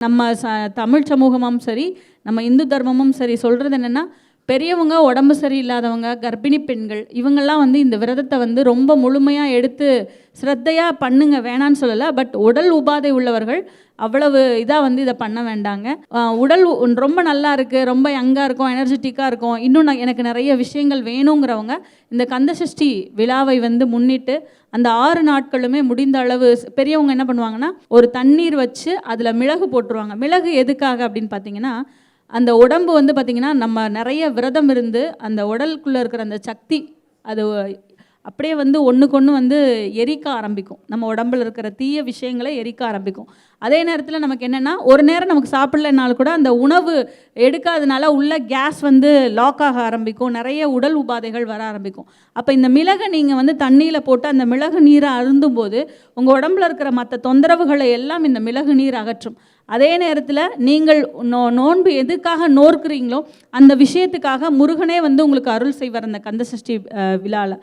நம்ம தமிழ் சமூகமும் சரி, நம்ம இந்து தர்மமும் சரி சொல்கிறது என்னென்னா, பெரியவங்க, உடம்பு சரியில்லாதவங்க, கர்ப்பிணி பெண்கள் இவங்கெல்லாம் வந்து இந்த விரதத்தை வந்து ரொம்ப முழுமையாக எடுத்து ஸ்ரத்தையாக பண்ணுங்க, வேணான்னு சொல்லலை. பட் உடல் உபாதை உள்ளவர்கள் அவ்வளவு இதாக வந்து இதை பண்ண வேண்டாங்க. உடல் ரொம்ப நல்லா இருக்குது, ரொம்ப யங்காக இருக்கும், எனர்ஜெட்டிக்காக இருக்கும், இன்னும் எனக்கு நிறைய விஷயங்கள் வேணுங்கிறவங்க இந்த கந்தசஷ்டி விழாவை வந்து முன்னிட்டு அந்த 6 நாட்களுமே முடிந்த அளவு பெரியவங்க என்ன பண்ணுவாங்கன்னா, ஒரு தண்ணீர் வச்சு அதில் மிளகு போட்டுருவாங்க. மிளகு எதுக்காக அப்படின்னு பார்த்தீங்கன்னா, அந்த உடம்பு வந்து பார்த்திங்கன்னா, நம்ம நிறைய விரதம் இருந்து அந்த உடலுக்குள்ளே இருக்கிற அந்த சக்தி அது அப்படியே வந்து ஒன்றுக்கு ஒன்று வந்து எரிக்க ஆரம்பிக்கும். நம்ம உடம்பில் இருக்கிற தீய விஷயங்களை எரிக்க ஆரம்பிக்கும். அதே நேரத்தில் நமக்கு என்னென்னா, ஒரு நேரம் நமக்கு சாப்பிடலைனாலும் கூட அந்த உணவு எடுக்காதனால உள்ள கேஸ் வந்து லாக் ஆக ஆரம்பிக்கும், நிறைய உடல் உபாதைகள் வர ஆரம்பிக்கும். அப்போ இந்த மிளகை நீங்கள் வந்து தண்ணியில் போட்டு அந்த மிளகு நீரை அருந்தும்போது உங்கள் உடம்பில் இருக்கிற மற்ற தொந்தரவுகளை எல்லாம் இந்த மிளகு நீர் அகற்றும். அதே நேரத்தில் நீங்கள் நோன்பு எதுக்காக நோர்க்கிறீங்களோ அந்த விஷயத்துக்காக முருகனே வந்து உங்களுக்கு அருள் செய்வார் அந்த கந்தசஷ்டி விழாவில்.